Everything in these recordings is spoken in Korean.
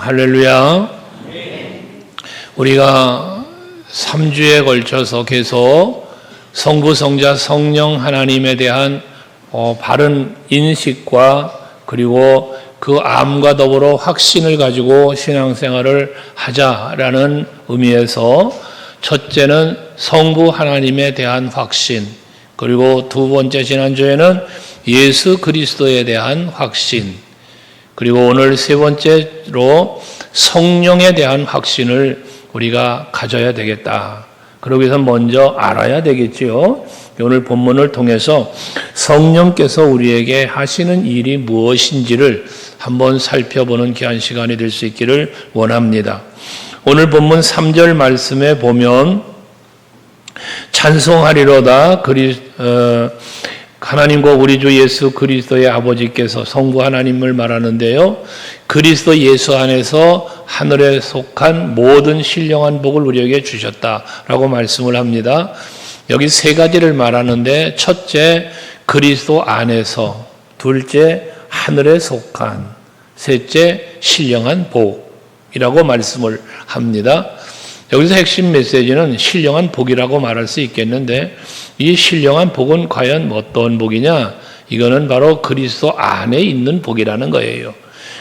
할렐루야. 우리가 3주에 걸쳐서 계속 성부, 성자, 성령 하나님에 대한 바른 인식과 그리고 그 암과 더불어 확신을 가지고 신앙생활을 하자라는 의미에서 첫째는 성부 하나님에 대한 확신, 그리고 두 번째 지난주에는 예수 그리스도에 대한 확신, 그리고 오늘 세 번째로 성령에 대한 확신을 우리가 가져야 되겠다. 그러기 위해서 먼저 알아야 되겠지요. 오늘 본문을 통해서 성령께서 우리에게 하시는 일이 무엇인지를 한번 살펴보는 귀한 시간이 될 수 있기를 원합니다. 오늘 본문 3절 말씀에 보면 찬송하리로다 하나님과 우리 주 예수 그리스도의 아버지께서 성부 하나님을 말하는데요. 그리스도 예수 안에서 하늘에 속한 모든 신령한 복을 우리에게 주셨다라고 말씀을 합니다. 여기 세 가지를 말하는데 첫째 그리스도 안에서, 둘째 하늘에 속한, 셋째 신령한 복이라고 말씀을 합니다. 여기서 핵심 메시지는 신령한 복이라고 말할 수 있겠는데 이 신령한 복은 과연 어떤 복이냐? 이거는 바로 그리스도 안에 있는 복이라는 거예요.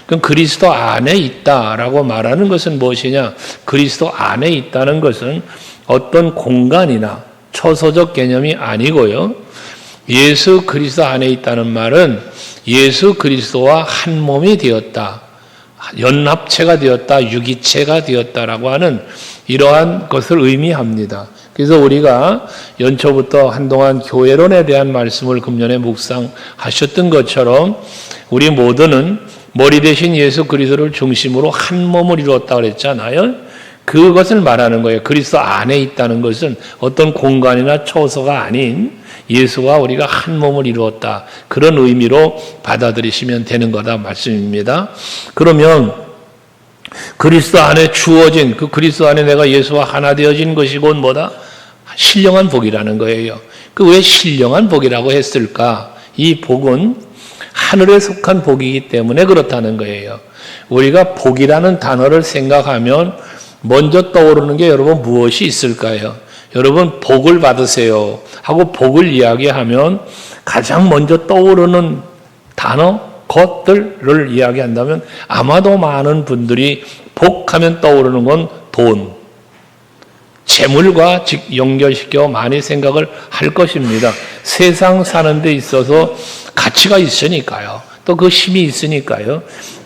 그럼 그리스도 안에 있다라고 말하는 것은 무엇이냐? 그리스도 안에 있다는 것은 어떤 공간이나 초서적 개념이 아니고요. 예수 그리스도 안에 있다는 말은 예수 그리스도와 한 몸이 되었다, 연합체가 되었다, 유기체가 되었다라고 하는 이러한 것을 의미합니다. 그래서 우리가 연초부터 한동안 교회론에 대한 말씀을 금년에 묵상하셨던 것처럼 우리 모두는 머리 대신 예수 그리스도를 중심으로 한 몸을 이루었다고 그랬잖아요. 그것을 말하는 거예요. 그리스도 안에 있다는 것은 어떤 공간이나 초소가 아닌 예수와 우리가 한 몸을 이루었다, 그런 의미로 받아들이시면 되는 거다 말씀입니다. 그러면 그리스도 안에 주어진, 그 그리스도 안에 내가 예수와 하나 되어진 것이 곧 뭐다? 신령한 복이라는 거예요. 그 왜 신령한 복이라고 했을까? 이 복은 하늘에 속한 복이기 때문에 그렇다는 거예요. 우리가 복이라는 단어를 생각하면 먼저 떠오르는 게 여러분 무엇이 있을까요? 여러분 복을 받으세요 하고 복을 이야기하면 가장 먼저 떠오르는 단어, 것들을 이야기한다면 아마도 많은 분들이 복하면 떠오르는 건 돈, 재물과 연결시켜 많이 생각을 할 것입니다. 세상 사는 데 있어서 가치가 있으니까요. 또 그 힘이 있으니까요.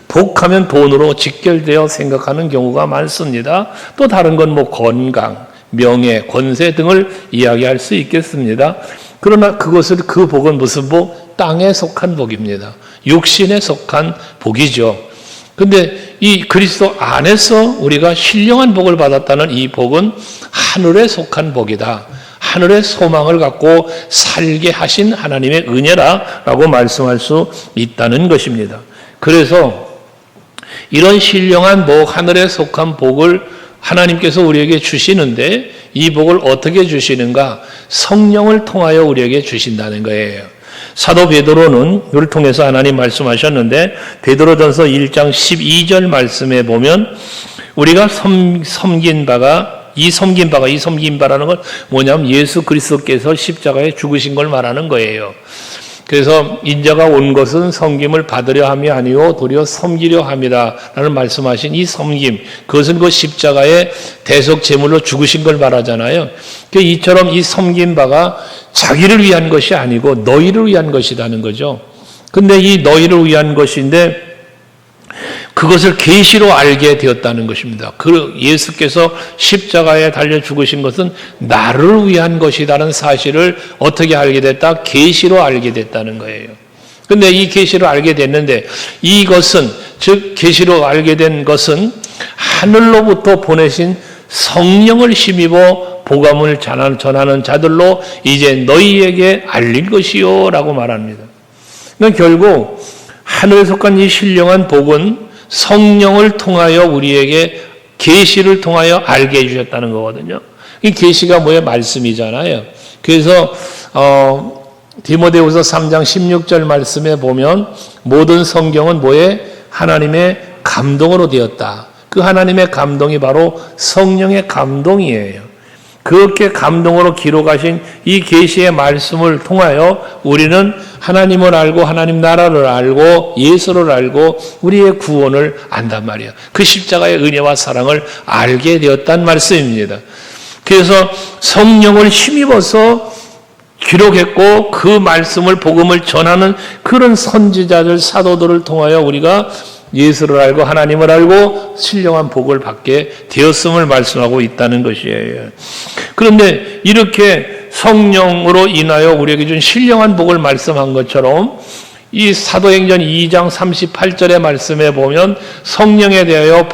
복하면 돈으로 직결되어 생각하는 경우가 많습니다. 또 다른 건 뭐 건강, 명예, 권세 등을 이야기할 수 있겠습니다. 그러나 그 복은 무슨 복? 땅에 속한 복입니다. 육신에 속한 복이죠. 근데 이 그리스도 안에서 우리가 신령한 복을 받았다는 이 복은 하늘에 속한 복이다. 하늘의 소망을 갖고 살게 하신 하나님의 은혜라고 말씀할 수 있다는 것입니다. 그래서 이런 신령한 복, 하늘에 속한 복을 하나님께서 우리에게 주시는데 이 복을 어떻게 주시는가? 성령을 통하여 우리에게 주신다는 거예요. 사도 베드로는 이를 통해서 하나님 말씀하셨는데 베드로전서 1장 12절 말씀에 보면 우리가 섬긴 바라는 건 뭐냐면 예수 그리스도께서 십자가에 죽으신 걸 말하는 거예요. 그래서 인자가 온 것은 섬김을 받으려 함이 아니요 도리어 섬기려 함이다 라는 말씀하신 이 섬김, 그것은 그 십자가의 대속 제물로 죽으신 걸 말하잖아요. 이처럼 이 섬긴 바가 자기를 위한 것이 아니고 너희를 위한 것이라는 거죠. 근데 이 너희를 위한 것인데 그것을 계시로 알게 되었다는 것입니다. 그 예수께서 십자가에 달려 죽으신 것은 나를 위한 것이라는 사실을 어떻게 알게 됐다? 계시로 알게 됐다는 거예요. 근데 이 계시로 알게 됐는데 이것은, 즉 계시로 알게 된 것은 하늘로부터 보내신 성령을 힘입어 복음을 전하는 자들로 이제 너희에게 알릴 것이요 라고 말합니다. 그러니까 결국 하늘에 속한 이 신령한 복은 성령을 통하여 우리에게 계시를 통하여 알게 해주셨다는 거거든요. 이 계시가 뭐예요? 말씀이잖아요. 그래서 디모데후서 3장 16절 말씀에 보면 모든 성경은 뭐에? 하나님의 감동으로 되었다. 그 하나님의 감동이 바로 성령의 감동이에요. 그렇게 감동으로 기록하신 이 계시의 말씀을 통하여 우리는 하나님을 알고 하나님 나라를 알고 예수를 알고 우리의 구원을 안단 말이에요. 그 십자가의 은혜와 사랑을 알게 되었단 말씀입니다. 그래서 성령을 힘입어서 기록했고 그 말씀을 복음을 전하는 그런 선지자들 사도들을 통하여 우리가 예수를 알고 하나님을 알고 신령한 복을 받게 되었음을 말씀하고 있다는 것이에요. 그런데 이렇게 성령으로 인하여 우리에게 준 신령한 복을 말씀한 것처럼 이 사도행전 2장 38절의 말씀에 보면 성령에 대하여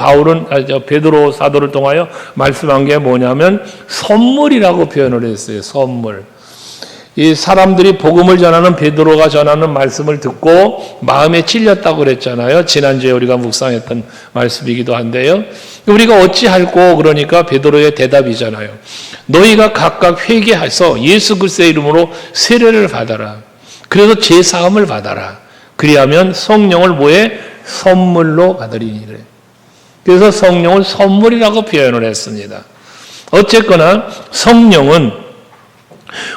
베드로 사도를 통하여 말씀한 게 뭐냐면 선물이라고 표현을 했어요. 선물. 이 사람들이 복음을 전하는 베드로가 전하는 말씀을 듣고 마음에 찔렸다고 그랬잖아요. 지난주에 우리가 묵상했던 말씀이기도 한데요. 우리가 어찌할꼬 그러니까 베드로의 대답이잖아요. 너희가 각각 회개해서 예수 그리스도의 이름으로 세례를 받아라. 그래서 제사함을 받아라. 그리하면 성령을 뭐에? 선물로 받으리니. 그래서 성령을 선물이라고 표현을 했습니다. 어쨌거나 성령은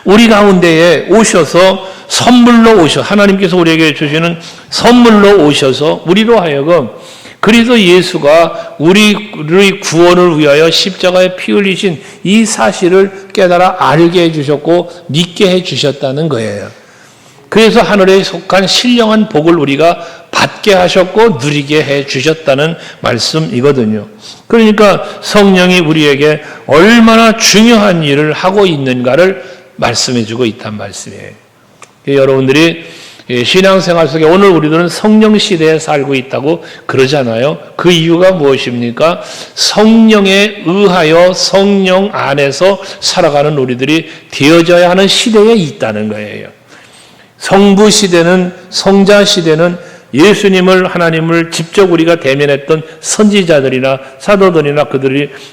우리 가운데에 오셔서 선물로 하나님께서 우리에게 주시는 선물로 오셔서 우리로 하여금 그리스도 예수가 우리의 구원을 위하여 십자가에 피 흘리신 이 사실을 깨달아 알게 해주셨고 믿게 해주셨다는 거예요. 그래서 하늘에 속한 신령한 복을 우리가 받게 하셨고 누리게 해주셨다는 말씀이거든요. 그러니까 성령이 우리에게 얼마나 중요한 일을 하고 있는가를 말씀해주고 있단 말씀이에요. 여러분들이 신앙생활 속에 오늘 우리들은 성령 시대에 살고 있다고 그러잖아요. 그 이유가 무엇입니까? 성령에 의하여 성령 안에서 살아가는 우리들이 되어져야 하는 시대에 있다는 거예요. 성부 시대는, 성자 시대는 예수님을, 하나님을 직접 우리가 대면했던 선지자들이나 사도들이나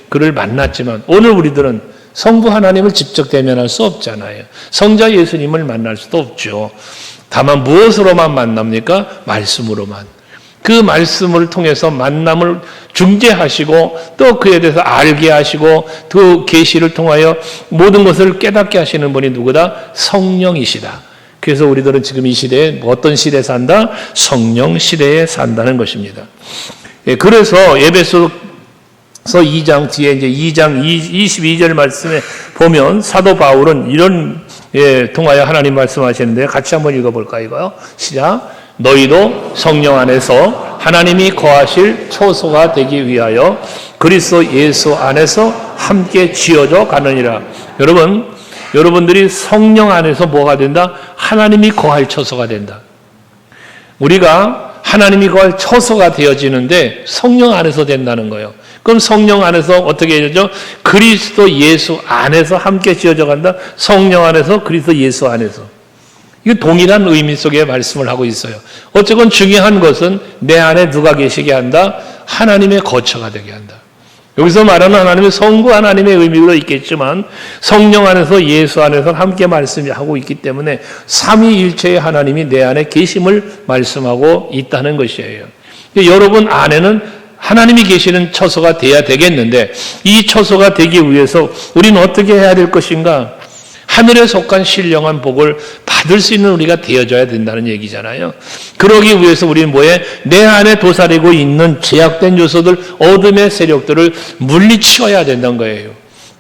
그를 만났지만 오늘 우리들은 성부 하나님을 직접 대면할 수 없잖아요. 성자 예수님을 만날 수도 없죠. 다만 무엇으로만 만납니까? 말씀으로만. 그 말씀을 통해서 만남을 중재하시고 또 그에 대해서 알게 하시고 그 계시를 통하여 모든 것을 깨닫게 하시는 분이 누구다? 성령이시다. 그래서 우리들은 지금 이 시대에 어떤 시대에 산다? 성령 시대에 산다는 것입니다. 그래서 에베소 2장 뒤에 이제 2장 22절 말씀에 보면 사도 바울은 이런 통하여 하나님 말씀하시는데 같이 한번 읽어볼까요? 이거요? 시작. 너희도 성령 안에서 하나님이 거하실 초소가 되기 위하여 그리스도 예수 안에서 함께 지어져 가느니라. 여러분들이 성령 안에서 뭐가 된다? 하나님이 거할 초소가 된다. 우리가 하나님이 거할 초소가 되어지는데 성령 안에서 된다는 거예요. 그럼 성령 안에서 어떻게 되죠? 그리스도 예수 안에서 함께 지어져 간다. 성령 안에서 그리스도 예수 안에서. 이거 동일한 의미 속의 말씀을 하고 있어요. 어쨌건 중요한 것은 내 안에 누가 계시게 한다? 하나님의 거처가 되게 한다. 여기서 말하는 하나님의 성부 하나님의 의미도 있겠지만 성령 안에서 예수 안에서 함께 말씀하고 있기 때문에 삼위일체의 하나님이 내 안에 계심을 말씀하고 있다는 것이에요. 여러분 안에는 하나님이 계시는 처소가 돼야 되겠는데 이 처소가 되기 위해서 우리는 어떻게 해야 될 것인가? 하늘에 속한 신령한 복을 받을 수 있는 우리가 되어져야 된다는 얘기잖아요. 그러기 위해서 우리는 뭐에? 내 안에 도사리고 있는 제약된 요소들, 어둠의 세력들을 물리치워야 된다는 거예요.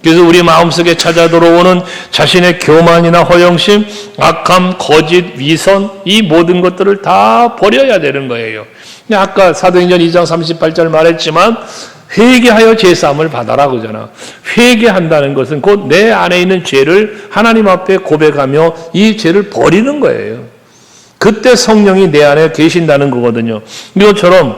그래서 우리 마음속에 찾아 들어오는 자신의 교만이나 허영심, 악함, 거짓, 위선 이 모든 것들을 다 버려야 되는 거예요. 아까 사도행전 2장 38절 말했지만 회개하여 제사함을 받아라 그러잖아. 회개한다는 것은 곧 내 안에 있는 죄를 하나님 앞에 고백하며 이 죄를 버리는 거예요. 그때 성령이 내 안에 계신다는 거거든요. 이것처럼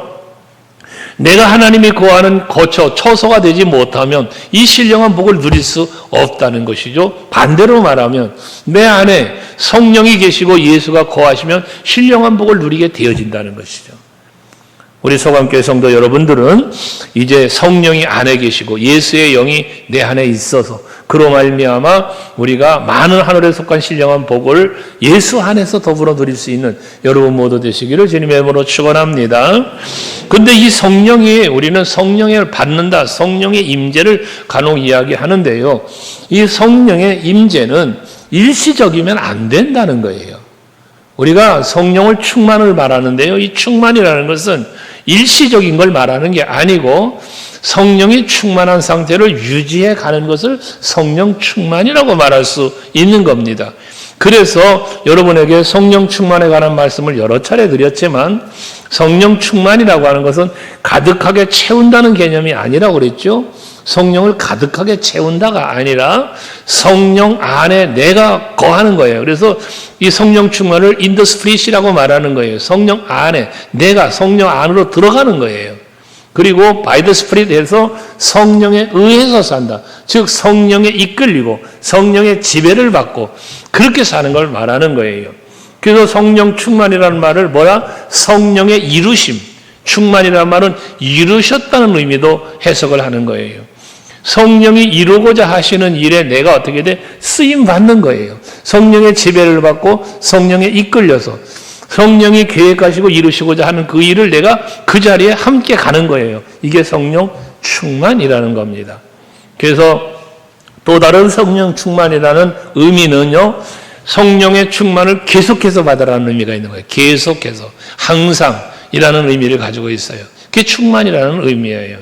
내가 하나님이 거하는 거처, 처소가 되지 못하면 이 신령한 복을 누릴 수 없다는 것이죠. 반대로 말하면 내 안에 성령이 계시고 예수가 거하시면 신령한 복을 누리게 되어진다는 것이죠. 우리 소강교회 성도 여러분들은 이제 성령이 안에 계시고 예수의 영이 내 안에 있어서 그로 말미암아 우리가 많은 하늘에 속한 신령한 복을 예수 안에서 더불어 누릴 수 있는 여러분 모두 되시기를 주님의 이름으로 축원합니다. 근데 이 성령이 우리는 성령을 받는다, 성령의 임재를 간혹 이야기하는데요. 이 성령의 임재는 일시적이면 안 된다는 거예요. 우리가 성령을 충만을 말하는데요. 이 충만이라는 것은 일시적인 걸 말하는 게 아니고 성령이 충만한 상태를 유지해 가는 것을 성령 충만이라고 말할 수 있는 겁니다. 그래서 여러분에게 성령 충만에 관한 말씀을 여러 차례 드렸지만 성령 충만이라고 하는 것은 가득하게 채운다는 개념이 아니라고 그랬죠. 성령을 가득하게 채운다가 아니라 성령 안에 내가 거하는 거예요. 그래서 이 성령 충만을 in the spirit이라고 말하는 거예요. 성령 안에 내가 성령 안으로 들어가는 거예요. 그리고 by the spirit 해서 성령에 의해서 산다. 즉 성령에 이끌리고 성령의 지배를 받고 그렇게 사는 걸 말하는 거예요. 그래서 성령 충만이라는 말을 성령의 이루심, 충만이라는 말은 이루셨다는 의미도 해석을 하는 거예요. 성령이 이루고자 하시는 일에 내가 어떻게 돼? 쓰임 받는 거예요. 성령의 지배를 받고 성령에 이끌려서 성령이 계획하시고 이루시고자 하는 그 일을 내가 그 자리에 함께 가는 거예요. 이게 성령 충만이라는 겁니다. 그래서 또 다른 성령 충만이라는 의미는요, 성령의 충만을 계속해서 받으라는 의미가 있는 거예요. 계속해서, 항상이라는 의미를 가지고 있어요. 그게 충만이라는 의미예요.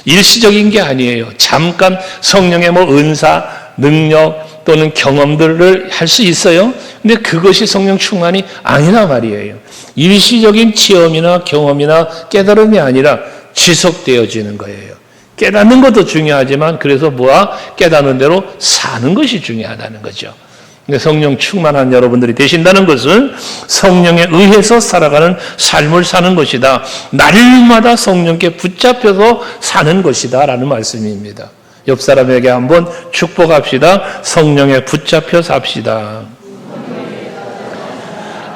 일시적인 게 아니에요. 잠깐 성령의 은사, 능력 또는 경험들을 할 수 있어요. 근데 그것이 성령 충만이 아니란 말이에요. 일시적인 체험이나 경험이나 깨달음이 아니라 지속되어지는 거예요. 깨닫는 것도 중요하지만 그래서 깨닫는 대로 사는 것이 중요하다는 거죠. 성령 충만한 여러분들이 되신다는 것은 성령에 의해서 살아가는 삶을 사는 것이다. 날마다 성령께 붙잡혀서 사는 것이다 라는 말씀입니다. 옆 사람에게 한번 축복합시다. 성령에 붙잡혀 삽시다.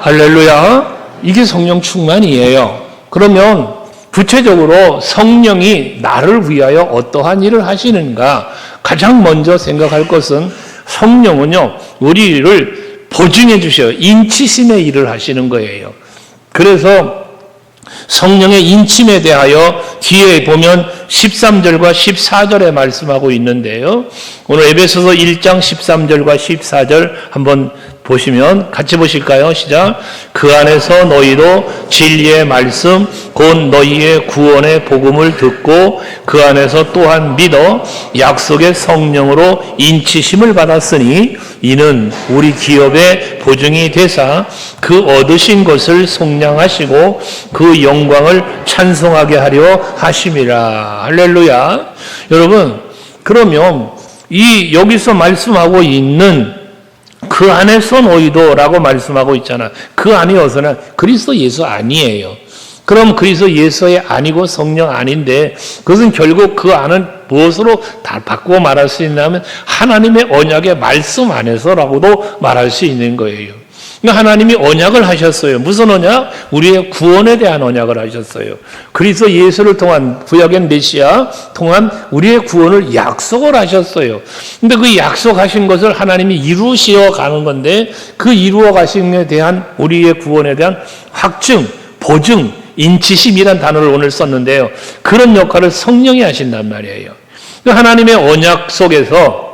할렐루야. 이게 성령 충만이에요. 그러면 구체적으로 성령이 나를 위하여 어떠한 일을 하시는가? 가장 먼저 생각할 것은 성령은요, 우리를 보증해 주셔요. 인치심의 일을 하시는 거예요. 그래서 성령의 인침에 대하여 뒤에 보면 13절과 14절에 말씀하고 있는데요. 오늘 에베소서 1장 13절과 14절 한번 보시면 같이 보실까요? 시작. 그 안에서 너희도 진리의 말씀 곧 너희의 구원의 복음을 듣고 그 안에서 또한 믿어 약속의 성령으로 인치심을 받았으니 이는 우리 기업의 보증이 되사 그 얻으신 것을 속량하시고 그 영광을 찬송하게 하려 하심이라. 할렐루야. 여러분, 그러면 여기서 말씀하고 있는 그 안에서 너희도라고 말씀하고 있잖아. 그 안이 어서는 그리스도 예수 아니에요. 그럼 그리스도 예수의 아니고 성령 아닌데 그것은 결국 그 안은 무엇으로 다 바꾸고 말할 수 있냐면 하나님의 언약의 말씀 안에서라고도 말할 수 있는 거예요. 하나님이 언약을 하셨어요. 무슨 언약? 우리의 구원에 대한 언약을 하셨어요. 그리스도 예수를 통한 구약의 메시아 통한 우리의 구원을 약속을 하셨어요. 근데 그 약속하신 것을 하나님이 이루시어 가는 건데 그 이루어 가신 것에 대한 우리의 구원에 대한 확증, 보증, 인치심이란 단어를 오늘 썼는데요. 그런 역할을 성령이 하신단 말이에요. 하나님의 언약 속에서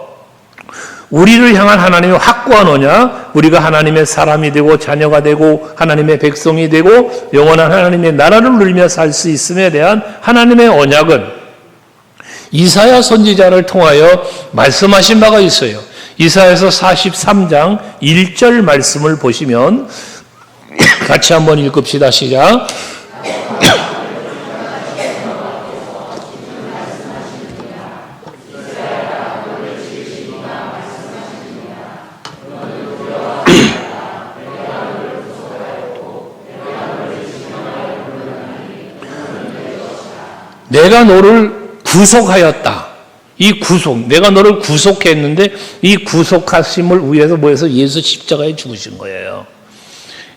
우리를 향한 하나님의 확고한 언약, 우리가 하나님의 사람이 되고 자녀가 되고 하나님의 백성이 되고 영원한 하나님의 나라를 누리며 살 수 있음에 대한 하나님의 언약은 이사야 선지자를 통하여 말씀하신 바가 있어요. 이사야서 43장 1절 말씀을 보시면 같이 한번 읽읍시다. 시작. 내가 너를 구속하였다. 이 구속, 내가 너를 구속했는데 이 구속하심을 위해서 예수 십자가에 죽으신 거예요.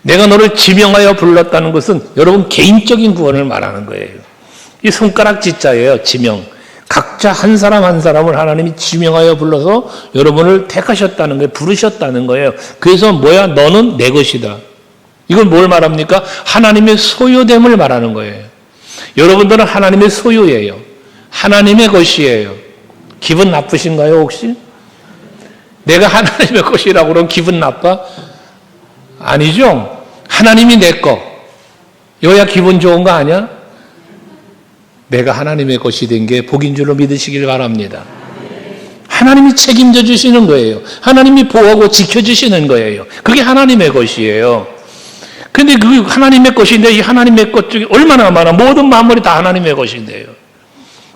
내가 너를 지명하여 불렀다는 것은 여러분 개인적인 구원을 말하는 거예요. 이 손가락 지자예요. 지명. 각자 한 사람 한 사람을 하나님이 지명하여 불러서 여러분을 택하셨다는 거예요. 부르셨다는 거예요. 그래서 뭐야? 너는 내 것이다. 이건 뭘 말합니까? 하나님의 소유됨을 말하는 거예요. 여러분들은 하나님의 소유예요. 하나님의 것이에요. 기분 나쁘신가요, 혹시? 내가 하나님의 것이라고 그러면 기분 나빠? 아니죠? 하나님이 내 거. 이거야 기분 좋은 거 아니야? 내가 하나님의 것이 된 게 복인 줄로 믿으시길 바랍니다. 하나님이 책임져 주시는 거예요. 하나님이 보호하고 지켜주시는 거예요. 그게 하나님의 것이에요. 근데 그 하나님의 것인데 이 하나님의 것 중에 얼마나 많아. 모든 만물이 다 하나님의 것인데요.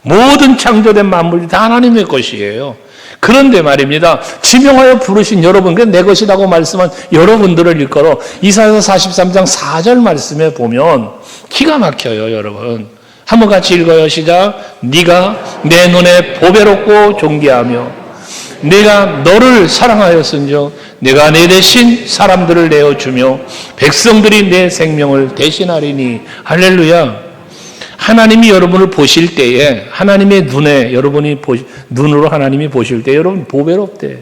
모든 창조된 만물이 다 하나님의 것이에요. 그런데 말입니다. 지명하여 부르신 여러분, 내 것이라고 말씀한 여러분들을 일컬어 이사야서 43장 4절 말씀에 보면 기가 막혀요, 여러분. 한번 같이 읽어요. 시작. 네가 내 눈에 보배롭고 존귀하며 내가 너를 사랑하였은즉 내가 내 대신 사람들을 내어주며 백성들이 내 생명을 대신하리니. 할렐루야. 하나님이 여러분을 보실 때에 하나님의 눈에 여러분이 눈으로 하나님이 보실 때 여러분 보배롭대.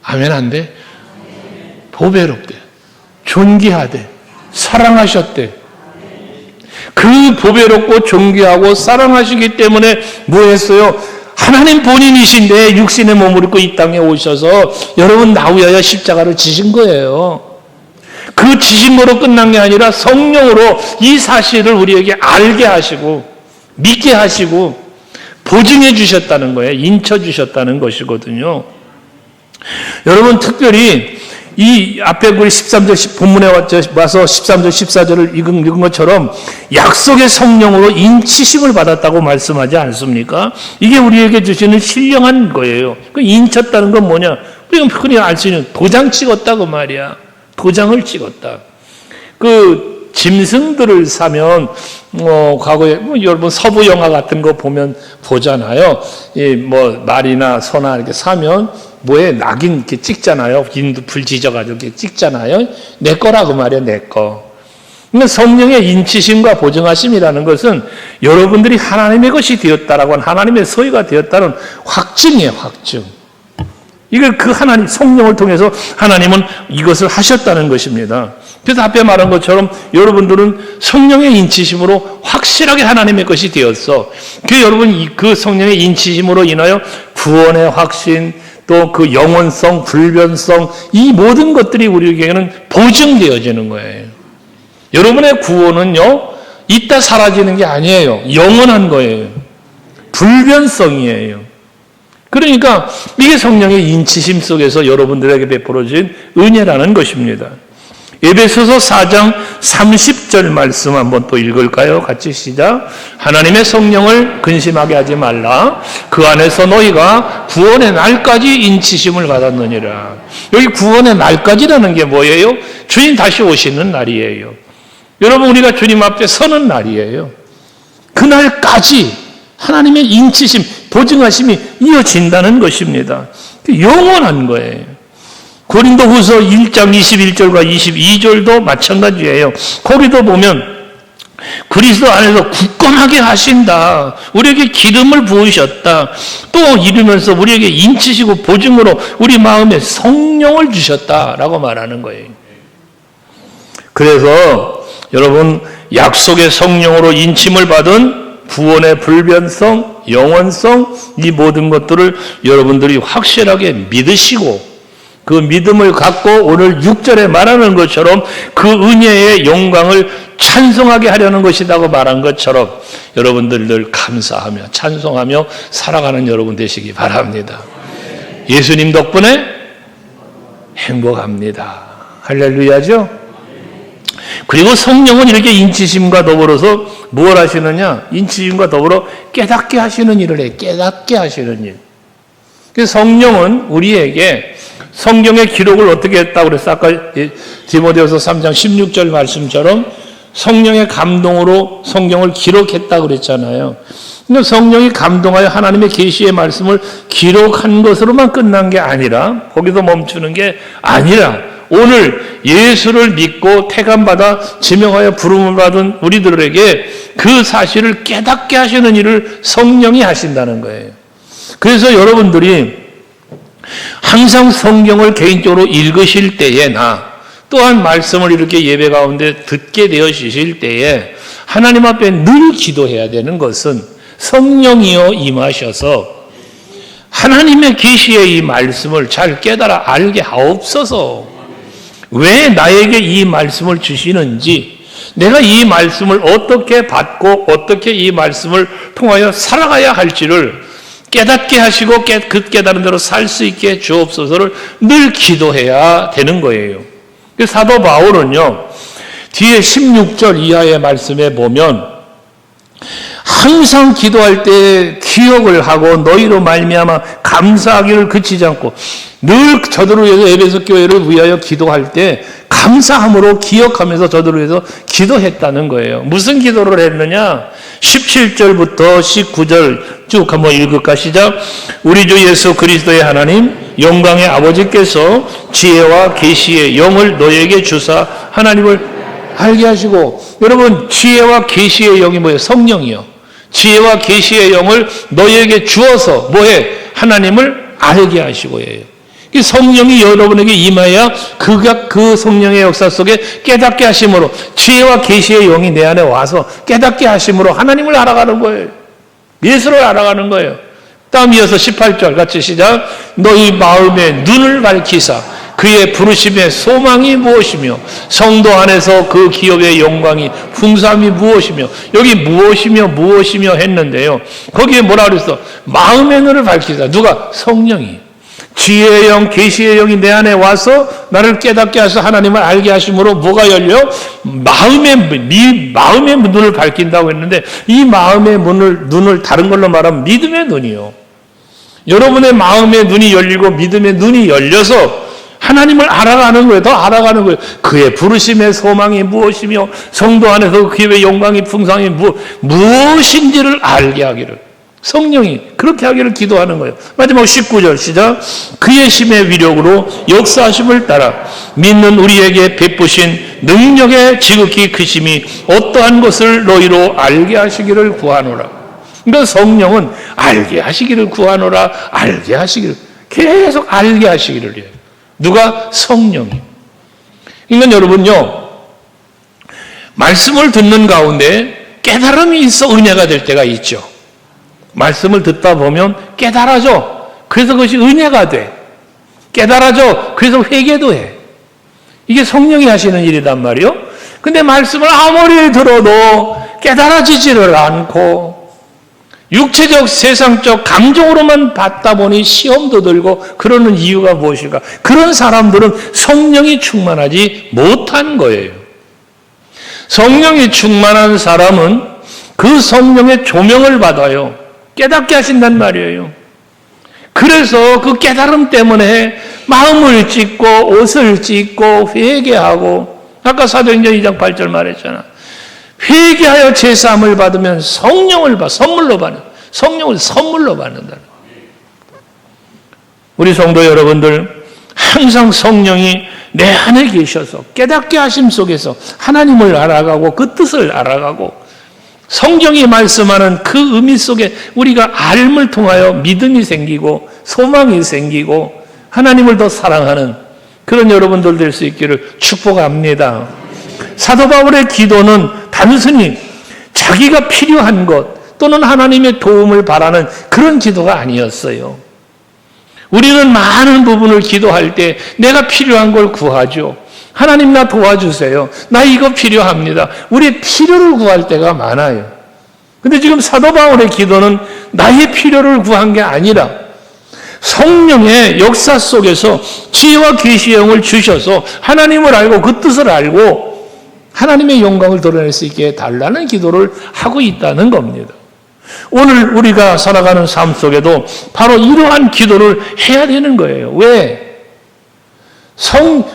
아멘 안 돼? 보배롭대. 존귀하대. 사랑하셨대. 그 보배롭고 존귀하고 사랑하시기 때문에 뭐 했어요? 하나님 본인이신데 육신의 몸을 입고 이 땅에 오셔서 여러분 나 위하여 십자가를 지신 거예요. 그 지신 거로 끝난 게 아니라 성령으로 이 사실을 우리에게 알게 하시고 믿게 하시고 보증해 주셨다는 거예요. 인쳐 주셨다는 것이거든요. 여러분 특별히 이 앞에 우리 13절 본문에 와서 13절 14절을 읽은 것처럼 약속의 성령으로 인치심을 받았다고 말씀하지 않습니까? 이게 우리에게 주시는 신령한 거예요. 그 인쳤다는 건 뭐냐? 우리가 흔히 알 수 있는 도장 찍었다고 말이야. 도장을 찍었다. 그 짐승들을 사면 과거에 여러분 서부 영화 같은 거 보면 보잖아요. 말이나 소나 이렇게 사면 뭐에 낙인 이렇게 찍잖아요. 인도 불 지져가지고 이렇게 찍잖아요. 내 거라고 말이야, 내 거. 그러니까 성령의 인치심과 보증하심이라는 것은 여러분들이 하나님의 것이 되었다라고 하는 하나님의 소유가 되었다는 확증이에요, 확증. 이걸 그 하나님, 성령을 통해서 하나님은 이것을 하셨다는 것입니다. 그래서 앞에 말한 것처럼 여러분들은 성령의 인치심으로 확실하게 하나님의 것이 되었어. 그 여러분, 그 성령의 인치심으로 인하여 구원의 확신, 또 그 영원성, 불변성, 이 모든 것들이 우리에게는 보증되어지는 거예요. 여러분의 구원은요, 이따 사라지는 게 아니에요. 영원한 거예요. 불변성이에요. 그러니까 이게 성령의 인치심 속에서 여러분들에게 베풀어진 은혜라는 것입니다. 에베소서 4장 30절 말씀 한번 또 읽을까요? 같이 시작. 하나님의 성령을 근심하게 하지 말라. 그 안에서 너희가 구원의 날까지 인치심을 받았느니라. 여기 구원의 날까지라는 게 뭐예요? 주님 다시 오시는 날이에요. 여러분 우리가 주님 앞에 서는 날이에요. 그날까지 하나님의 인치심, 보증하심이 이어진다는 것입니다. 영원한 거예요. 고린도후서 1장 21절과 22절도 마찬가지예요. 거기도 보면 그리스도 안에서 굳건하게 하신다. 우리에게 기름을 부으셨다. 또 이르면서 우리에게 인치시고 보증으로 우리 마음에 성령을 주셨다라고 말하는 거예요. 그래서 여러분 약속의 성령으로 인침을 받은 구원의 불변성, 영원성, 이 모든 것들을 여러분들이 확실하게 믿으시고 그 믿음을 갖고 오늘 6절에 말하는 것처럼 그 은혜의 영광을 찬송하게 하려는 것이라고 말한 것처럼 여러분들 늘 감사하며 찬송하며 살아가는 여러분 되시기 바랍니다. 예수님 덕분에 행복합니다. 할렐루야죠? 그리고 성령은 이렇게 인치심과 더불어서 무엇 하시느냐? 인치심과 더불어 깨닫게 하시는 일을 해. 깨닫게 하시는 일. 그래서 성령은 우리에게 성경의 기록을 어떻게 했다고 그랬어? 아까 디모데후서 3장 16절 말씀처럼 성령의 감동으로 성경을 기록했다고 그랬잖아요. 근데 성령이 감동하여 하나님의 계시의 말씀을 기록한 것으로만 끝난 게 아니라 거기서 멈추는 게 아니라 오늘 예수를 믿고 택함받아 지명하여 부름을 받은 우리들에게 그 사실을 깨닫게 하시는 일을 성령이 하신다는 거예요. 그래서 여러분들이 항상 성경을 개인적으로 읽으실 때에나 또한 말씀을 이렇게 예배 가운데 듣게 되어지실 때에 하나님 앞에 늘 기도해야 되는 것은 성령이여 임하셔서 하나님의 계시의 이 말씀을 잘 깨달아 알게 하옵소서. 왜 나에게 이 말씀을 주시는지, 내가 이 말씀을 어떻게 받고 어떻게 이 말씀을 통하여 살아가야 할지를 깨닫게 하시고 그 깨달은 대로 살 수 있게 주옵소서를 늘 기도해야 되는 거예요. 사도 바울은요, 뒤에 16절 이하의 말씀에 보면 항상 기도할 때 기억을 하고 너희로 말미암아 감사하기를 그치지 않고 늘 저들을 위해서 에베소 교회를 위하여 기도할 때 감사함으로 기억하면서 저들을 위해서 기도했다는 거예요. 무슨 기도를 했느냐? 17절부터 19절 쭉 한번 읽을까? 시작. 우리 주 예수 그리스도의 하나님 영광의 아버지께서 지혜와 계시의 영을 너희에게 주사 하나님을 알게 하시고, 여러분 지혜와 계시의 영이 뭐예요? 성령이요. 지혜와 계시의 영을 너희에게 주어서 뭐해? 하나님을 알게 하시고 해요. 성령이 여러분에게 임하여 그 성령의 역사 속에 깨닫게 하심으로, 지혜와 계시의 영이 내 안에 와서 깨닫게 하심으로 하나님을 알아가는 거예요. 예수를 알아가는 거예요. 다음 이어서 18절 같이 시작. 너희 마음의 눈을 밝히사 그의 부르심의 소망이 무엇이며 성도 안에서 그 기업의 영광이 풍성함이 무엇이며, 여기 무엇이며 했는데요, 거기에 뭐라 그랬어? 마음의 눈을 밝히사. 누가? 성령이. 지혜의 영, 계시의 영이 내 안에 와서 나를 깨닫게 하셔서 하나님을 알게 하심으로 뭐가 열려? 마음의 눈을 밝힌다고 했는데, 이 마음의 눈을 다른 걸로 말하면 믿음의 눈이요. 여러분의 마음의 눈이 열리고 믿음의 눈이 열려서 하나님을 알아가는 거예요. 더 알아가는 거예요. 그의 부르심의 소망이 무엇이며 성도 안에서 그의 영광이 풍성이 무엇인지를 알게 하기를, 성령이 그렇게 하기를 기도하는 거예요. 마지막 19절 시작. 그의 심의 위력으로 역사하심을 따라 믿는 우리에게 베푸신 능력의 지극히 크심이 어떠한 것을 너희로 알게 하시기를 구하노라. 그러니까 성령은 알게 하시기를 구하노라. 알게 하시기를, 계속 알게 하시기를 해요. 누가? 성령이. 그러니까 여러분요, 말씀을 듣는 가운데 깨달음이 있어 은혜가 될 때가 있죠. 말씀을 듣다 보면 깨달아져. 그래서 그것이 은혜가 돼. 깨달아져. 그래서 회개도 해. 이게 성령이 하시는 일이란 말이요. 근데 말씀을 아무리 들어도 깨달아지지를 않고 육체적 세상적 감정으로만 받다 보니 시험도 들고 그러는 이유가 무엇일까? 그런 사람들은 성령이 충만하지 못한 거예요. 성령이 충만한 사람은 그 성령의 조명을 받아요. 깨닫게 하신단 말이에요. 그래서 그 깨달음 때문에 마음을 찢고 옷을 찢고 회개하고, 아까 사도행전 2장 8절 말했잖아. 회개하여 제사함을 받으면 성령을 선물로 받는, 성령을 선물로 받는다. 우리 성도 여러분들, 항상 성령이 내 안에 계셔서 깨닫게 하심 속에서 하나님을 알아가고 그 뜻을 알아가고, 성경이 말씀하는 그 의미 속에 우리가 알음을 통하여 믿음이 생기고 소망이 생기고 하나님을 더 사랑하는 그런 여러분들 될 수 있기를 축복합니다. 사도 바울의 기도는 단순히 자기가 필요한 것 또는 하나님의 도움을 바라는 그런 기도가 아니었어요. 우리는 많은 부분을 기도할 때 내가 필요한 걸 구하죠. 하나님 나 도와주세요. 나 이거 필요합니다. 우리의 필요를 구할 때가 많아요. 근데 지금 사도 바울의 기도는 나의 필요를 구한 게 아니라 성령의 역사 속에서 지혜와 계시의 영을 주셔서 하나님을 알고 그 뜻을 알고 하나님의 영광을 드러낼 수 있게 해달라는 기도를 하고 있다는 겁니다. 오늘 우리가 살아가는 삶 속에도 바로 이러한 기도를 해야 되는 거예요. 왜?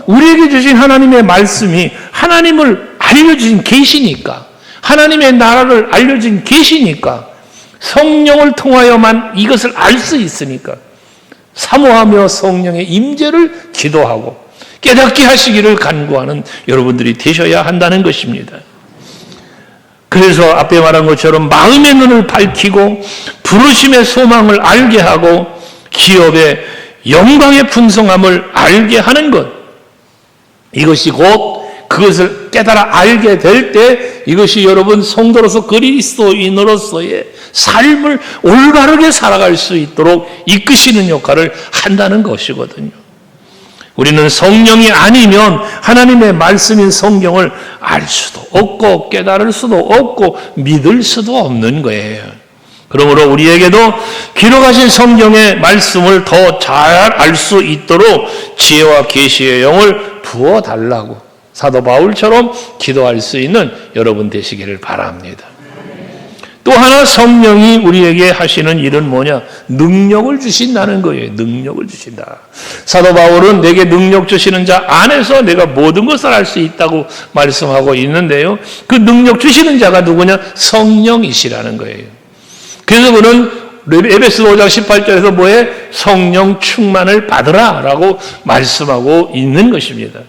우리에게 주신 하나님의 말씀이 하나님을 알려주신 계시니까, 하나님의 나라를 알려준 계시니까, 성령을 통하여만 이것을 알 수 있으니까 사모하며 성령의 임재를 기도하고 깨닫게 하시기를 간구하는 여러분들이 되셔야 한다는 것입니다. 그래서 앞에 말한 것처럼 마음의 눈을 밝히고 부르심의 소망을 알게 하고 기업의 영광의 풍성함을 알게 하는 것, 이것이 곧 그것을 깨달아 알게 될 때 이것이 여러분 성도로서 그리스도인으로서의 삶을 올바르게 살아갈 수 있도록 이끄시는 역할을 한다는 것이거든요. 우리는 성령이 아니면 하나님의 말씀인 성경을 알 수도 없고 깨달을 수도 없고 믿을 수도 없는 거예요. 그러므로 우리에게도 기록하신 성경의 말씀을 더 잘 알 수 있도록 지혜와 계시의 영을 부어달라고 사도 바울처럼 기도할 수 있는 여러분 되시기를 바랍니다. 또 하나 성령이 우리에게 하시는 일은 뭐냐? 능력을 주신다는 거예요. 능력을 주신다. 사도 바울은 내게 능력 주시는 자 안에서 내가 모든 것을 할 수 있다고 말씀하고 있는데요. 그 능력 주시는 자가 누구냐? 성령이시라는 거예요. 그래서 그는 에베소 5장 18절에서 뭐해? 성령 충만을 받으라 라고 말씀하고 있는 것입니다.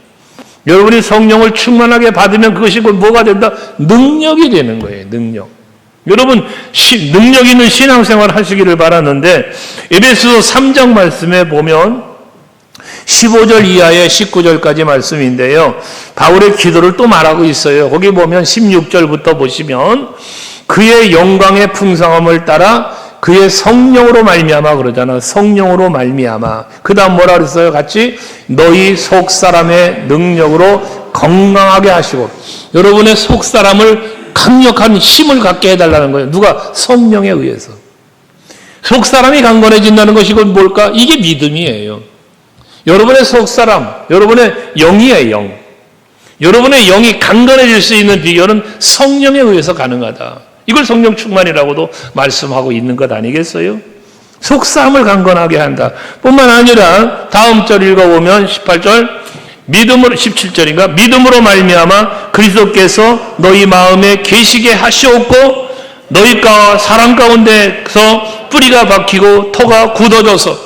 여러분이 성령을 충만하게 받으면 그것이 곧 뭐가 된다? 능력이 되는 거예요. 능력. 여러분 능력 있는 신앙생활 하시기를 바라는데 에베소 3장 말씀에 보면 15절 이하의 19절까지 말씀인데요. 바울의 기도를 또 말하고 있어요. 거기 보면 16절부터 보시면 그의 영광의 풍성함을 따라 그의 성령으로 말미암아 그러잖아. 성령으로 말미암아. 그 다음 뭐라 그랬어요? 같이 너희 속사람의 능력으로 건강하게 하시고, 여러분의 속사람을 강력한 힘을 갖게 해달라는 거예요. 누가? 성령에 의해서. 속사람이 강건해진다는 것이 곧 뭘까? 이게 믿음이에요. 여러분의 속사람, 여러분의 영이에요. 영. 여러분의 영이 강건해질 수 있는 비결은 성령에 의해서 가능하다. 이걸 성령 충만이라고도 말씀하고 있는 것 아니겠어요? 속사람을 강건하게 한다. 뿐만 아니라 다음 절 읽어보면 18절 믿음으로 17절인가? 믿음으로 말미암아 그리스도께서 너희 마음에 계시게 하시옵고 너희가 사랑 가운데서 뿌리가 박히고 토가 굳어져서,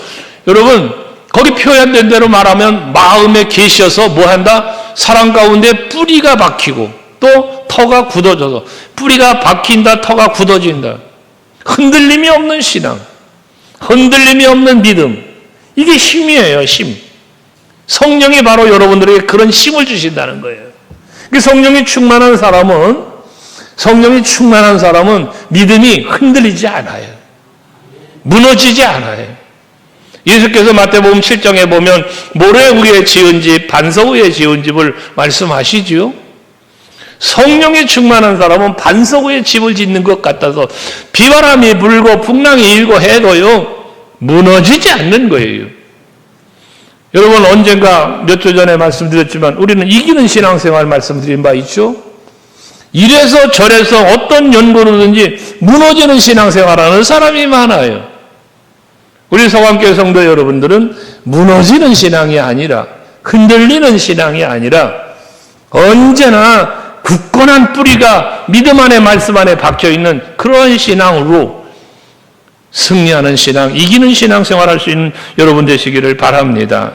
여러분 거기 표현된 대로 말하면 마음에 계셔서 뭐한다? 사랑 가운데 뿌리가 박히고 또 터가 굳어져서, 뿌리가 박힌다, 터가 굳어진다. 흔들림이 없는 신앙, 흔들림이 없는 믿음, 이게 힘이에요. 힘. 성령이 바로 여러분들에게 그런 힘을 주신다는 거예요. 성령이 충만한 사람은 믿음이 흔들리지 않아요. 무너지지 않아요. 예수께서 마태복음 7장에 보면 모래 위에 지은 집, 반석 위에 지은 집을 말씀하시지요. 성령이 충만한 사람은 반석 위에 집을 짓는 것 같아서 비바람이 불고 풍랑이 일고 해도요 무너지지 않는 거예요. 여러분 언젠가 몇 주 전에 말씀드렸지만 우리는 이기는 신앙생활 말씀드린 바 있죠. 이래서 저래서 어떤 연고로든지 무너지는 신앙생활하는 사람이 많아요. 우리 서강교회 성도 여러분들은 무너지는 신앙이 아니라, 흔들리는 신앙이 아니라 언제나 굳건한 뿌리가 믿음 안에 말씀 안에 박혀있는 그런 신앙으로 승리하는 신앙, 이기는 신앙생활 할 수 있는 여러분 되시기를 바랍니다.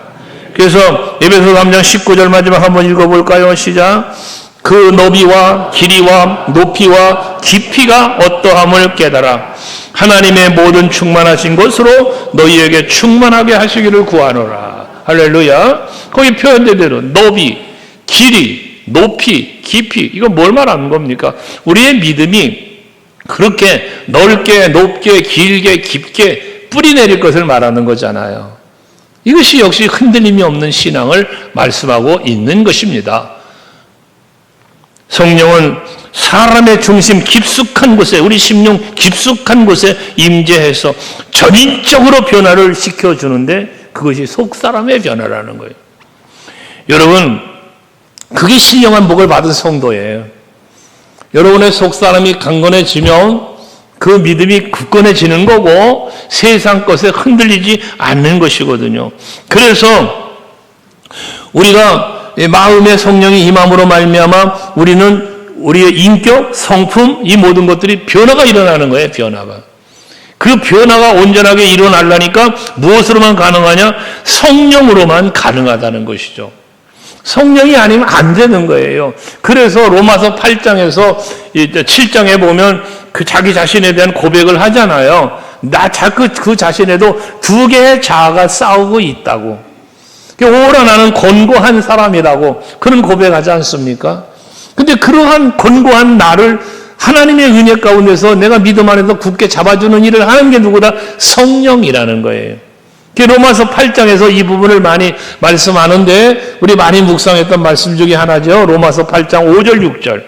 그래서 에베소 3장 19절 마지막 한번 읽어볼까요? 시작. 그 너비와 길이와 높이와 깊이가 어떠함을 깨달아 하나님의 모든 충만하신 것으로 너희에게 충만하게 하시기를 구하노라. 할렐루야. 거기 표현된 대로 너비, 길이, 높이, 깊이, 이거 뭘 말하는 겁니까? 우리의 믿음이 그렇게 넓게, 높게, 길게, 깊게 뿌리 내릴 것을 말하는 거잖아요. 이것이 역시 흔들림이 없는 신앙을 말씀하고 있는 것입니다. 성령은 사람의 중심 깊숙한 곳에, 우리 심령 깊숙한 곳에 임재해서 전인적으로 변화를 시켜주는데 그것이 속사람의 변화라는 거예요. 여러분, 그게 신령한 복을 받은 성도예요. 여러분의 속사람이 강건해지면 그 믿음이 굳건해지는 거고 세상 것에 흔들리지 않는 것이거든요. 그래서 우리가 마음의 성령이 임함으로 말미암아 우리는 우리의 인격, 성품, 이 모든 것들이 변화가 일어나는 거예요. 변화가. 그 변화가 온전하게 일어나려니까 무엇으로만 가능하냐? 성령으로만 가능하다는 것이죠. 성령이 아니면 안 되는 거예요. 그래서 로마서 8장에서 7장에 보면 그 자기 자신에 대한 고백을 하잖아요. 그 자신에도 두 개의 자아가 싸우고 있다고. 오라 나는 권고한 사람이라고 그런 고백하지 않습니까? 근데 그러한 권고한 나를 하나님의 은혜 가운데서 내가 믿음 안에서 굳게 잡아주는 일을 하는 게 누구다? 성령이라는 거예요. 로마서 8장에서 이 부분을 많이 말씀하는데 우리 많이 묵상했던 말씀 중에 하나죠. 로마서 8장 5절 6절.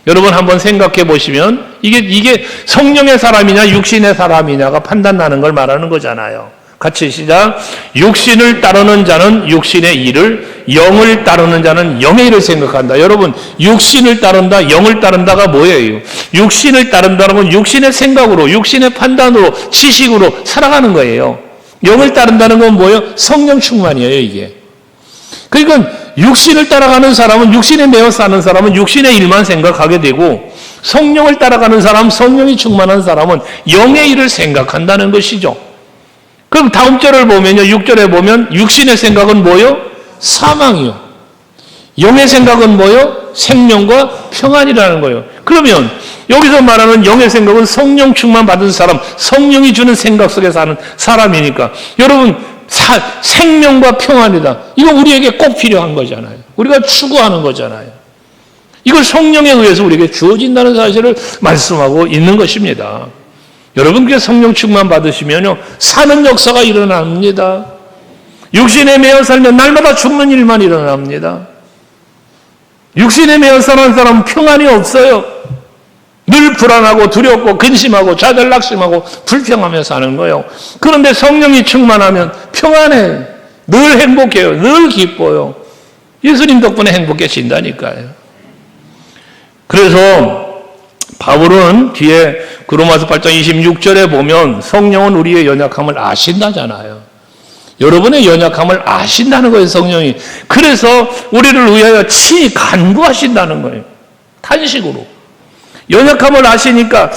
여러분 한번 생각해 보시면 이게 성령의 사람이냐 육신의 사람이냐가 판단나는 걸 말하는 거잖아요. 같이 시작. 육신을 따르는 자는 육신의 일을, 영을 따르는 자는 영의 일을 생각한다. 여러분, 육신을 따른다, 영을 따른다가 뭐예요? 육신을 따른다는 건 육신의 생각으로, 육신의 판단으로, 지식으로 살아가는 거예요. 영을 따른다는 건 뭐예요? 성령 충만이에요, 이게. 그러니까 육신을 따라가는 사람은, 육신에 매어 사는 사람은 육신의 일만 생각하게 되고, 성령을 따라가는 사람, 성령이 충만한 사람은 영의 일을 생각한다는 것이죠. 그럼 다음 절을 보면요, 6절에 보면 육신의 생각은 뭐요? 사망이요. 영의 생각은 뭐요? 생명과 평안이라는 거예요. 그러면 여기서 말하는 영의 생각은 성령 충만 받은 사람, 성령이 주는 생각 속에 사는 사람이니까 여러분 생명과 평안이다. 이거 우리에게 꼭 필요한 거잖아요. 우리가 추구하는 거잖아요. 이걸 성령에 의해서 우리에게 주어진다는 사실을 말씀하고 있는 것입니다. 여러분께 성령 충만 받으시면요 사는 역사가 일어납니다. 육신에 매여 살면 날마다 죽는 일만 일어납니다. 육신에 매여 사는 사람은 평안이 없어요. 늘 불안하고 두렵고 근심하고 좌절낙심하고 불평하며 사는 거예요. 그런데 성령이 충만하면 평안해. 늘 행복해요. 늘 기뻐요. 예수님 덕분에 행복해진다니까요. 그래서 바울은 뒤에 로마서 8장 26절에 보면 성령은 우리의 연약함을 아신다잖아요. 여러분의 연약함을 아신다는 거예요, 성령이. 그래서 우리를 위하여 친히 간구하신다는 거예요. 탄식으로. 연약함을 아시니까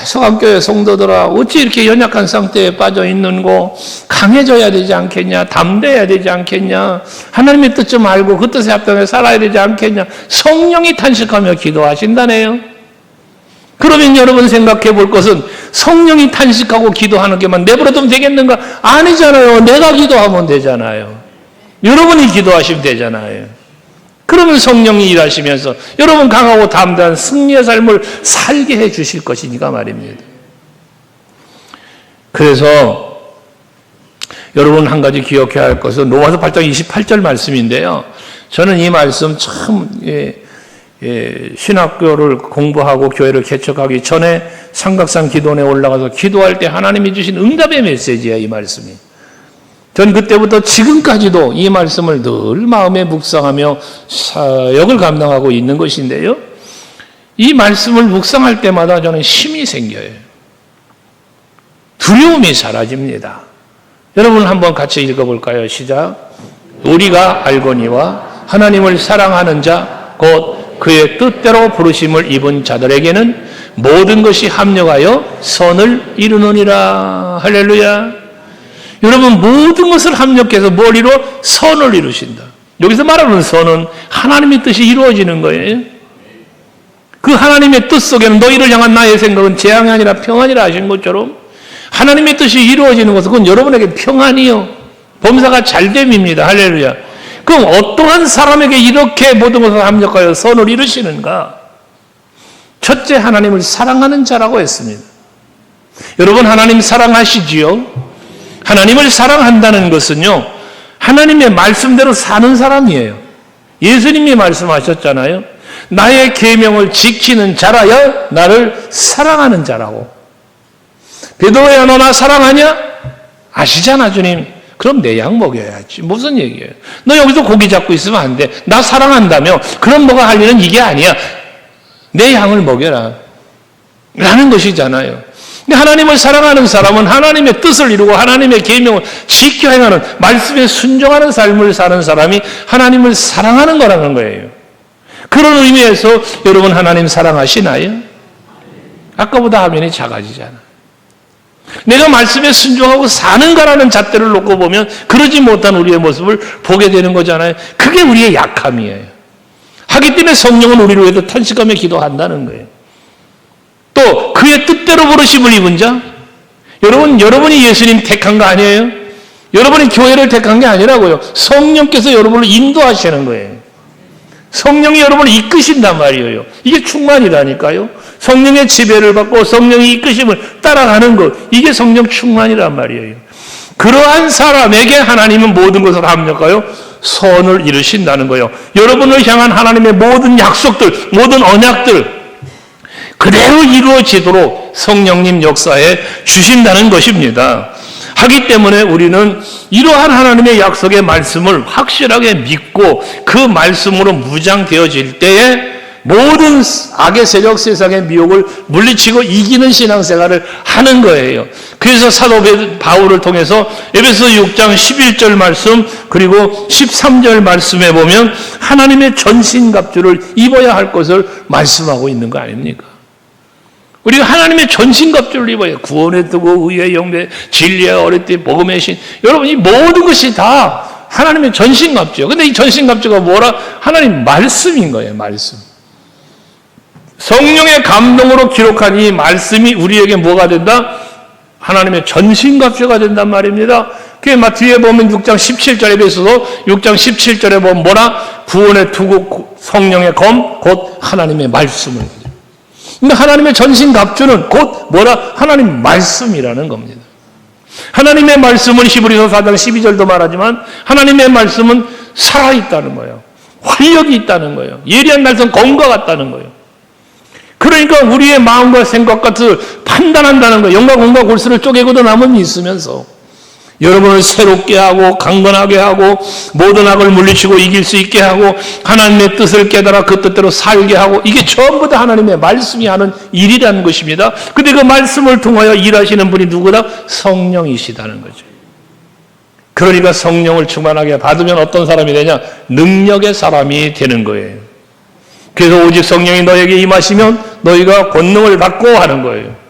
서강교회 성도들아 어찌 이렇게 연약한 상태에 빠져 있는고 강해져야 되지 않겠냐, 담대해야 되지 않겠냐, 하나님의 뜻 좀 알고 그 뜻에 합당해 살아야 되지 않겠냐. 성령이 탄식하며 기도하신다네요. 그러면 여러분 생각해 볼 것은 성령이 탄식하고 기도하는 게만 내버려두면 되겠는가? 아니잖아요. 내가 기도하면 되잖아요. 여러분이 기도하시면 되잖아요. 그러면 성령이 일하시면서 여러분 강하고 담대한 승리의 삶을 살게 해 주실 것이니까 말입니다. 그래서 여러분 한 가지 기억해야 할 것은 로마서 8장 28절 말씀인데요. 저는 이 말씀 참 신학교를 공부하고 교회를 개척하기 전에 삼각산 기도원에 올라가서 기도할 때 하나님이 주신 응답의 메시지예요, 이 말씀이. 전 그때부터 지금까지도 이 말씀을 늘 마음에 묵상하며 사역을 감당하고 있는 것인데요. 이 말씀을 묵상할 때마다 저는 힘이 생겨요. 두려움이 사라집니다. 여러분 한번 같이 읽어볼까요? 시작. 우리가 알거니와 하나님을 사랑하는 자 곧 그의 뜻대로 부르심을 입은 자들에게는 모든 것이 합력하여 선을 이루느니라. 할렐루야. 여러분 모든 것을 합력해서 뭘 이루어? 선을 이루신다. 여기서 말하는 선은 하나님의 뜻이 이루어지는 거예요. 그 하나님의 뜻 속에는 너희를 향한 나의 생각은 재앙이 아니라 평안이라 하신 것처럼 하나님의 뜻이 이루어지는 것은 그건 여러분에게 평안이요, 범사가 잘됨입니다. 할렐루야. 그럼 어떠한 사람에게 이렇게 모든 것을 합력하여 선을 이루시는가? 첫째, 하나님을 사랑하는 자라고 했습니다. 여러분 하나님 사랑하시지요? 하나님을 사랑한다는 것은요, 하나님의 말씀대로 사는 사람이에요. 예수님이 말씀하셨잖아요. 나의 계명을 지키는 자라야 나를 사랑하는 자라고. 베드로야 너 나 사랑하냐? 아시잖아 주님. 그럼 내 양 먹여야지. 무슨 얘기예요? 너 여기서 고기 잡고 있으면 안 돼. 나 사랑한다며. 그럼 너가 할 일은 이게 아니야. 내 양을 먹여라. 라는 것이잖아요. 근데 하나님을 사랑하는 사람은 하나님의 뜻을 이루고 하나님의 계명을 지켜 행하는, 말씀에 순종하는 삶을 사는 사람이 하나님을 사랑하는 거라는 거예요. 그런 의미에서 여러분 하나님 사랑하시나요? 아까보다 화면이 작아지잖아. 내가 말씀에 순종하고 사는가라는 잣대를 놓고 보면 그러지 못한 우리의 모습을 보게 되는 거잖아요. 그게 우리의 약함이에요. 하기 때문에 성령은 우리를 위해서 탄식하며 기도한다는 거예요. 또 그의 뜻대로 부르심을 입은 자, 여러분이 예수님 택한 거 아니에요? 여러분이 교회를 택한 게 아니라고요. 성령께서 여러분을 인도하시는 거예요. 성령이 여러분을 이끄신단 말이에요. 이게 충만이라니까요. 성령의 지배를 받고 성령의 이끄심을 따라가는 것, 이게 성령 충만이란 말이에요. 그러한 사람에게 하나님은 모든 것을 합력하여 선을 이루신다는 거예요. 여러분을 향한 하나님의 모든 약속들, 모든 언약들 그대로 이루어지도록 성령님 역사에 주신다는 것입니다. 하기 때문에 우리는 이러한 하나님의 약속의 말씀을 확실하게 믿고 그 말씀으로 무장되어질 때에 모든 악의 세력, 세상의 미혹을 물리치고 이기는 신앙생활을 하는 거예요. 그래서 사도 바울을 통해서 에베소 6장 11절 말씀 그리고 13절 말씀에 보면 하나님의 전신갑주를 입어야 할 것을 말씀하고 있는 거 아닙니까? 우리가 하나님의 전신갑주를 입어야 구원의 뜨고 의의 영배, 진리의 어릿빛, 복음의 신, 여러분 이 모든 것이 다 하나님의 전신갑주예요. 근데 이 전신갑주가 뭐라? 하나님 말씀인 거예요. 말씀. 성령의 감동으로 기록한 이 말씀이 우리에게 뭐가 된다? 하나님의 전신갑주가 된단 말입니다. 그게 뒤에 보면 6장 17절에 에베소서 6장 17절에 보면 뭐라? 구원의 투구, 성령의 검, 곧 하나님의 말씀을. 근데 하나님의 전신갑주는 곧 뭐라? 하나님 말씀이라는 겁니다. 하나님의 말씀은 히브리서 4장 12절도 말하지만 하나님의 말씀은 살아있다는 거예요. 활력이 있다는 거예요. 예리한 날선 검과 같다는 거예요. 그러니까 우리의 마음과 생각 같은 판단한다는 거예요. 영과 공과 골수를 쪼개고도 남음이 있으면서 여러분을 새롭게 하고 강건하게 하고 모든 악을 물리치고 이길 수 있게 하고 하나님의 뜻을 깨달아 그 뜻대로 살게 하고 이게 전부 다 하나님의 말씀이 하는 일이라는 것입니다. 근데 그 말씀을 통하여 일하시는 분이 누구다? 성령이시다는 거죠. 그러니까 성령을 충만하게 받으면 어떤 사람이 되냐? 능력의 사람이 되는 거예요. 그래서 오직 성령이 너에게 임하시면 너희가 권능을 받고 하는 거예요.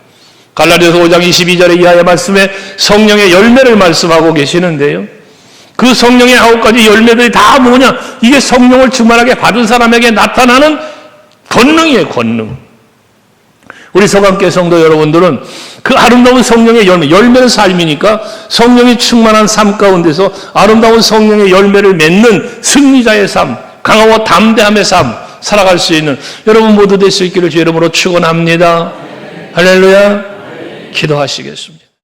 갈라디아서 5장 22절의 이하의 말씀에 성령의 열매를 말씀하고 계시는데요. 그 성령의 9가지 열매들이 다 뭐냐? 이게 성령을 충만하게 받은 사람에게 나타나는 권능이에요. 권능. 우리 서강교회 성도 여러분들은 그 아름다운 성령의 열매는 삶이니까 성령이 충만한 삶 가운데서 아름다운 성령의 열매를 맺는 승리자의 삶, 강하고 담대함의 삶 살아갈 수 있는 여러분 모두 될 수 있기를 주의 이름으로 축원합니다. 할렐루야. 기도하시겠습니다.